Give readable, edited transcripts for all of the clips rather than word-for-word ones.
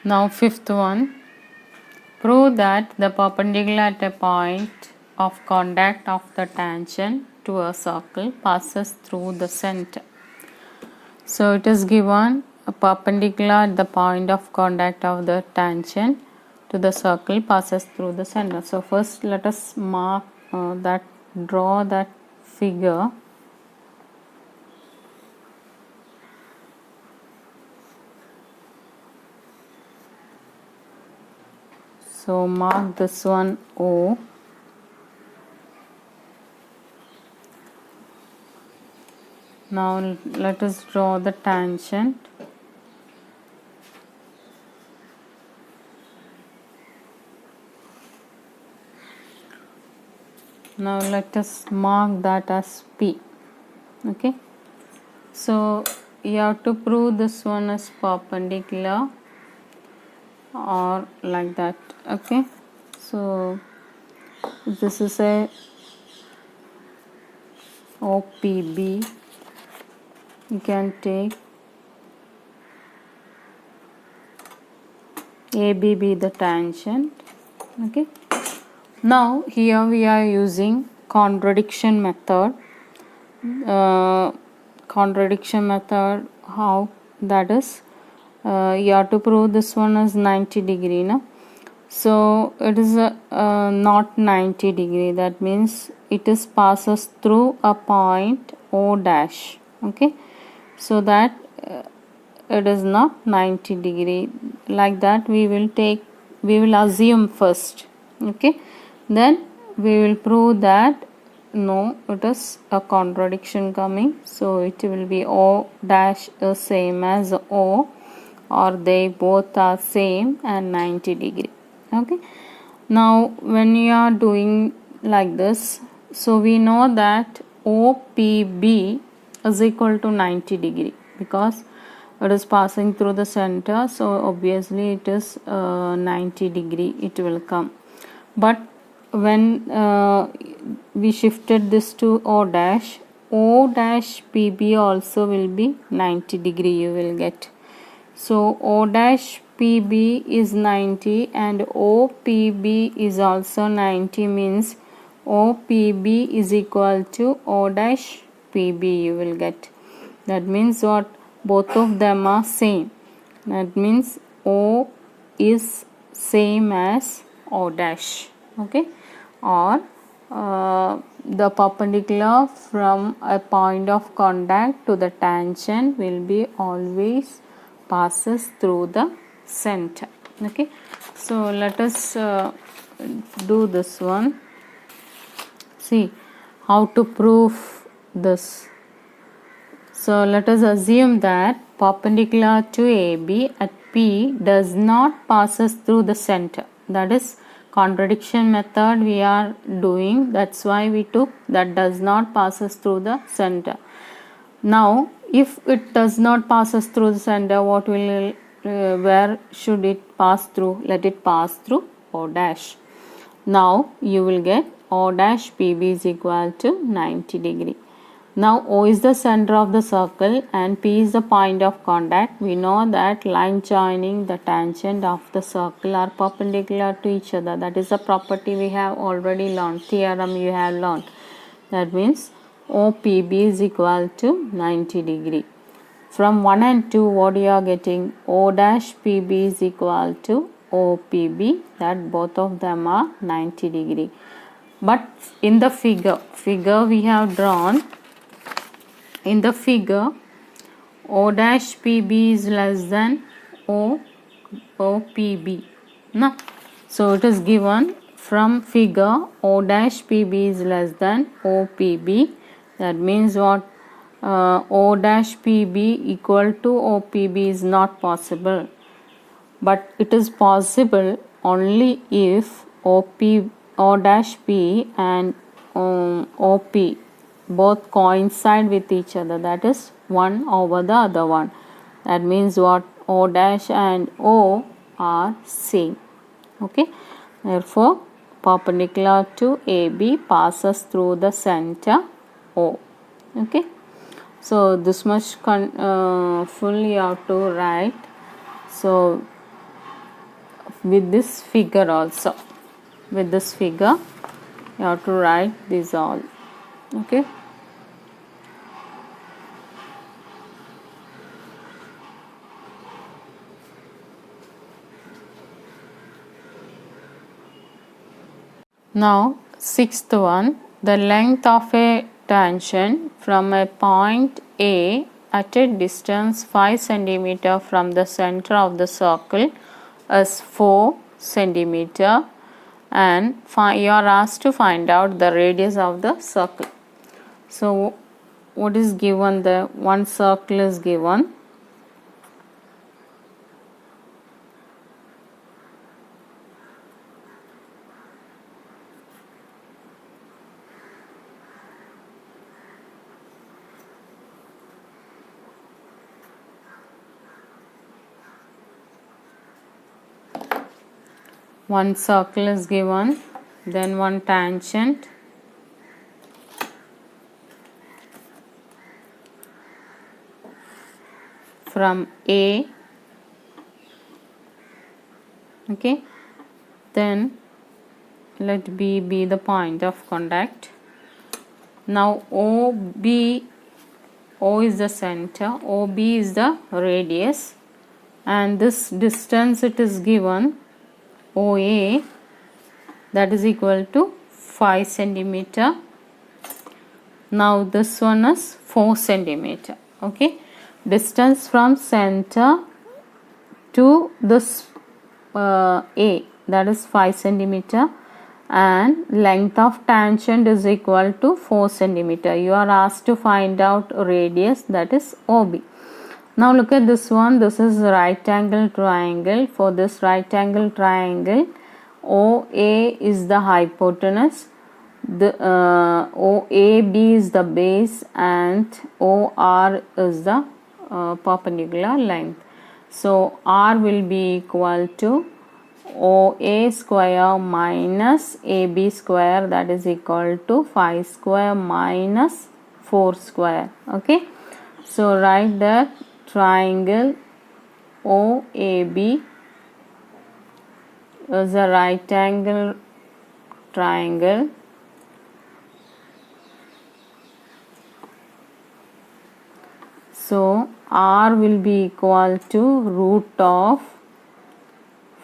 Now fifth one, prove that the perpendicular at a point of contact of the tangent to a circle passes through the center. So it is given a perpendicular at the point of contact of the tangent to the circle passes through the center. So first let us mark draw that figure. So mark this one O. Now let us draw the tangent. Now let us mark that as P. Okay. So you have to prove this one is perpendicular or like that. Okay. So this is a OPB. You can take ABB the tangent. Okay. Now here we are using contradiction method. Contradiction method, how that is, you have to prove this one is 90 degree, no? So it is not 90 degree, that means it is passes through a point O dash. Okay, so that it is not 90 degree. Like that we will assume first. Okay, then we will prove that no, it is a contradiction coming, so it will be O dash is same as O, or they both are same and 90 degree. Okay, now when you are doing like this, so we know that OPB is equal to 90 degree because it is passing through the center, so obviously it is 90 degree it will come. But when we shifted this to O dash PB also will be 90 degree you will get. So O dash PB is 90 and OPB is also 90, means OPB is equal to O dash PB you will get. That means what? Both of them are same. That means O is same as O dash. Okay, or the perpendicular from a point of contact to the tangent will be always passes through the center. Okay, so let us do this one. See how to prove this. So let us assume that perpendicular to AB at P does not passes through the center. That is contradiction method we are doing, that's why we took that does not passes through the center. Now if it does not passes through the center, what will where should it pass through? Let it pass through O dash. Now you will get O dash PB is equal to 90 degree. Now O is the center of the circle and P is the point of contact. We know that line joining the tangent of the circle are perpendicular to each other. That is a property we have already learned, theorem you have learned. That means OPB is equal to 90 degree. From 1 and 2, what you are getting? O dash PB is equal to OPB, that both of them are 90 degree. But in the figure we have drawn, in the figure O dash PB is less than OPB. No? So it is given from figure O dash PB is less than OPB. That means what? O dash PB equal to OPB is not possible. But it is possible only if O dash P and OP both coincide with each other, that is one over the other one. That means what? O dash and O are same. Okay, therefore perpendicular to AB passes through the center O. Okay, so this much full you have to write. So with this figure also. With this figure you have to write these all. Okay. Now sixth one, the length of a tangent from a point A at a distance 5 cm from the center of the circle is 4 cm, and you are asked to find out the radius of the circle. So what is given? The one circle is given. One circle is given, then one tangent, from A, okay, then let B be the point of contact. Now OB, O is the center, OB is the radius, and this distance it is given OA, that is equal to 5 centimeter. Now this one is 4 centimeter. Okay, distance from center to this A, that is 5 centimeter, and length of tangent is equal to 4 centimeter. You are asked to find out radius, that is OB. Now look at this one. This is right angle triangle. For this right angle triangle, OA is the hypotenuse, the OAB is the base, and OR is the perpendicular length. So R will be equal to OA square minus AB square, that is equal to 5 square minus 4 square. Okay, so write that triangle OAB is a right angle triangle so R will be equal to root of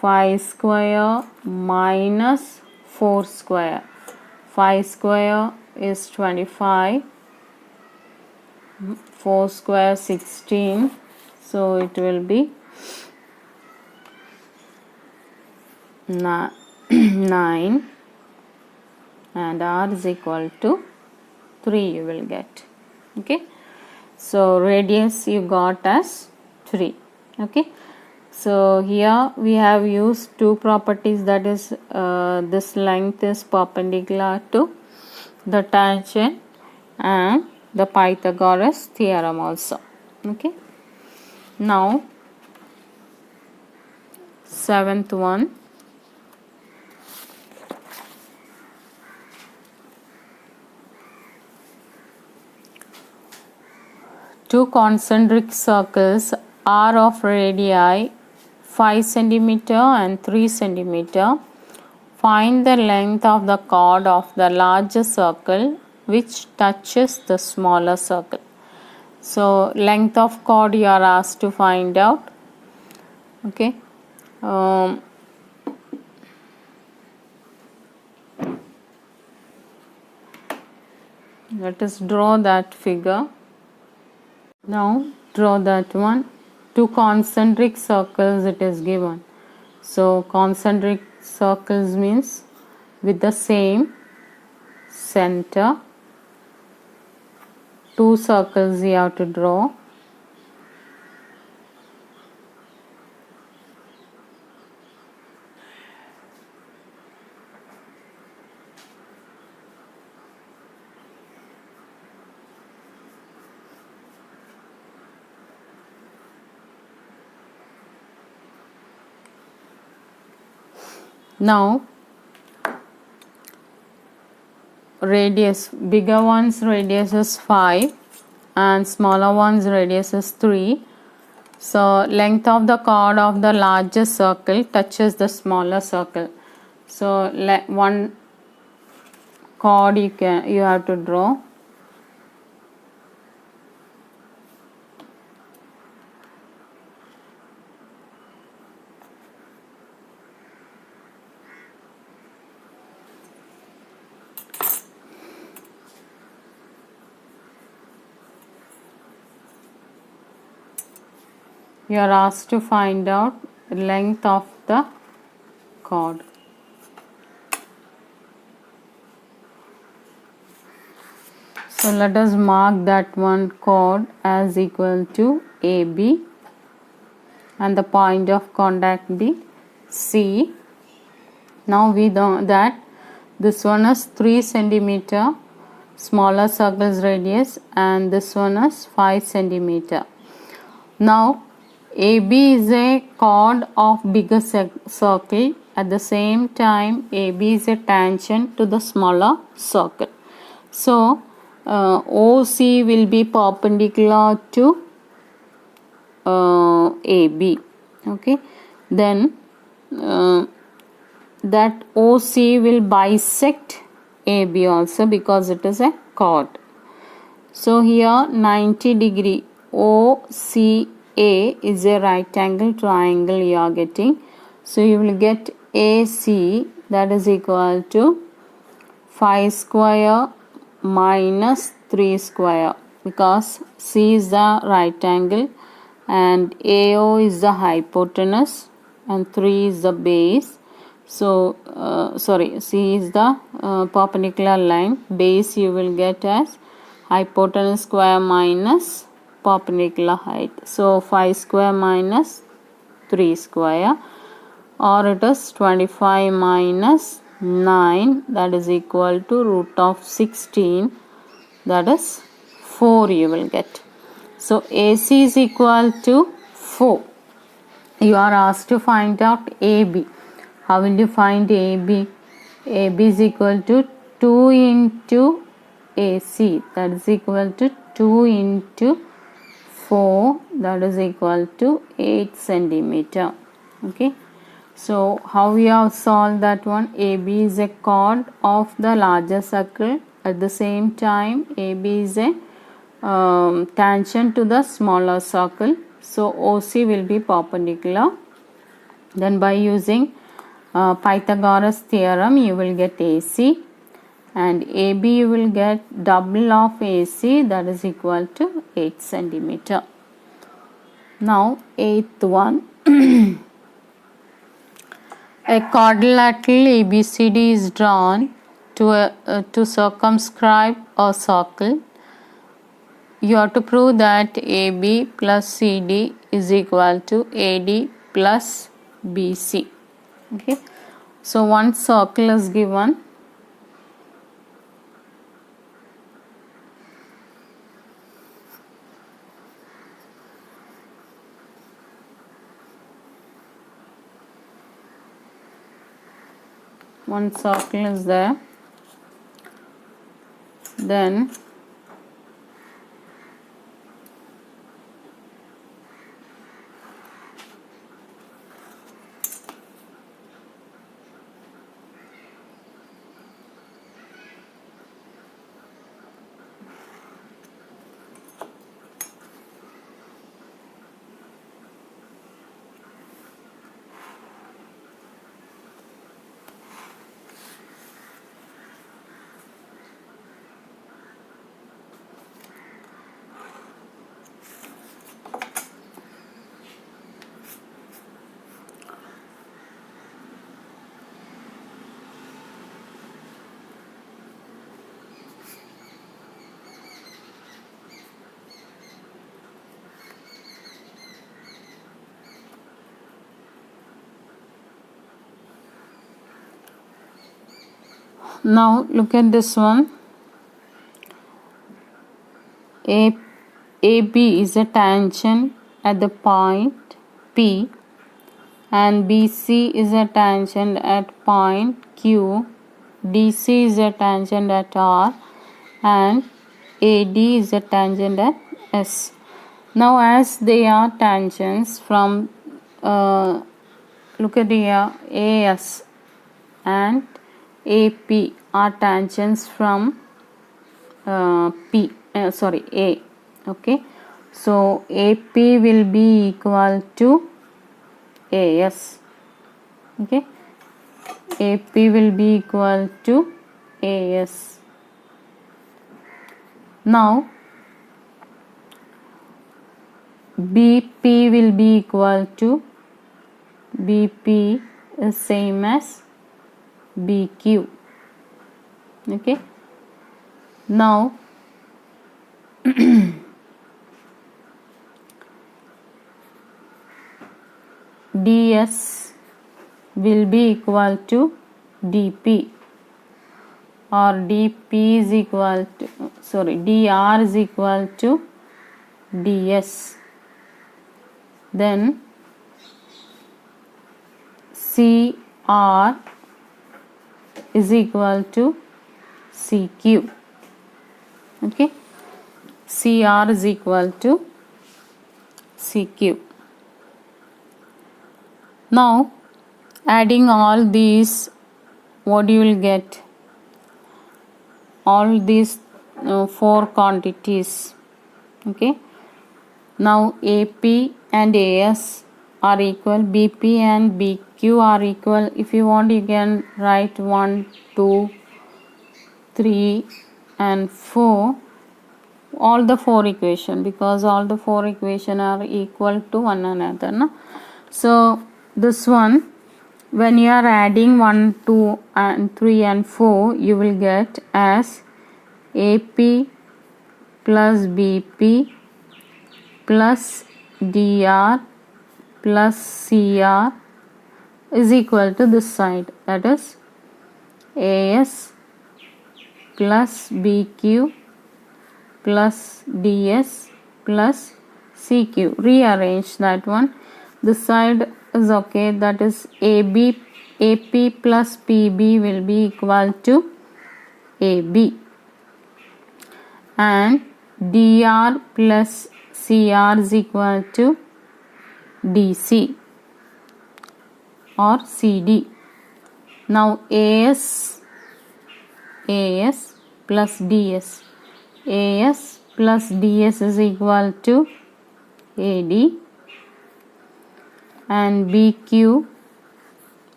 5 square minus 4 square. 5 square is 25, 4 square 16, so it will be 9 and R is equal to 3 you will get. Okay, so radius you got as 3. Okay, so here we have used two properties, that is this length is perpendicular to the tangent and the Pythagoras theorem also. Okay, now seventh one, two concentric circles are of radii 5 cm and 3 cm. Find the length of the chord of the larger circle which touches the smaller circle. So length of chord you are asked to find out. Okay, let us draw that figure. Now draw that one. Two concentric circles it is given. So concentric circles means with the same center. Two circles you have to draw. Now radius, bigger one's radius is 5 and smaller one's radius is 3. So length of the chord of the largest circle touches the smaller circle. So one chord you have to draw. You are asked to find out length of the chord. So let us mark that one chord as equal to AB and the point of contact be C. Now we know that this one is 3 centimeter smaller circle's radius and this one is 5 centimeter. Now AB is a chord of bigger circle. At the same time AB is a tangent to the smaller circle. So OC will be perpendicular to AB. Okay, then that OC will bisect AB also because it is a chord. So here 90 degree OCA is a right angle triangle you are getting. So you will get AC, that is equal to 5 square minus 3 square, because C is the right angle and AO is the hypotenuse and 3 is the base. So C is the perpendicular line. Base you will get as hypotenuse square minus perpendicular height. So 5 square minus 3 square, or it is 25 minus 9, that is equal to root of 16, that is 4 you will get. So AC is equal to 4. You are asked to find out AB. How will you find AB? AB is equal to 2 into AC, that is equal to 2 into 4, that is equal to 8 centimeter. Okay. So how we have solved that one? AB is a chord of the larger circle. At the same time AB is a tangent to the smaller circle. So OC will be perpendicular. Then by using Pythagoras theorem you will get AC, and AB you will get double of AC, that is equal to 8 centimeter. Now 8th one. A quadrilateral ABCD is drawn to circumscribe a circle. You have to prove that AB plus CD is equal to AD plus BC. Okay. So one circle is given. One circle is there. Then now look at this one. AB is a tangent at the point P, and BC is a tangent at point Q, DC is a tangent at R, and AD is a tangent at S. Now as they are tangents from look at here, AS and AP are tangents from A. Okay, so AP will be equal to AS. Okay, AP will be equal to AS. Now BP will be equal to, BP is same as BQ. Okay, now DS will be equal to DP, or DP is equal to, DR is equal to DS. Then CR is equal to CQ. Okay, CR is equal to CQ. Now adding all these, what you will get? All these four quantities. Okay, now AP and AS are equal, BP and BQ are equal. If you want, you can write 1, 2, 3 and 4, all the four equation, because all the four equation are equal to one another, no? So this one, when you are adding 1, 2 and 3 and 4, you will get as AP plus BP plus DR plus CR is equal to this side, that is AS plus BQ plus DS plus CQ. Rearrange that one. This side is okay, that is AP plus PB will be equal to AB, and DR plus CR is equal to DC or CD. Now AS plus DS, AS plus DS is equal to AD, and BQ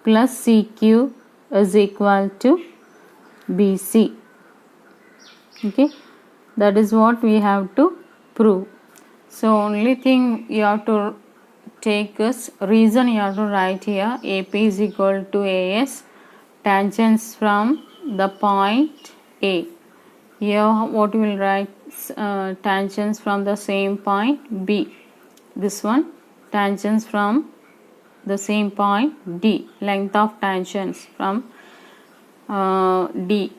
plus CQ is equal to BC. Okay, that is what we have to prove. So only thing you have to take is reason. You have to write here AP is equal to AS, tangents from the point A. Here what you will write, tangents from the same point B. This one, tangents from the same point D, length of tangents from D,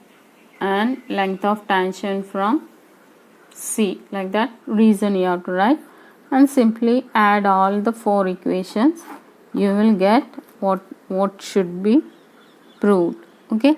and length of tangent from C, like that. Reason you have to write, and simply add all the four equations. You will get what should be proved. Okay.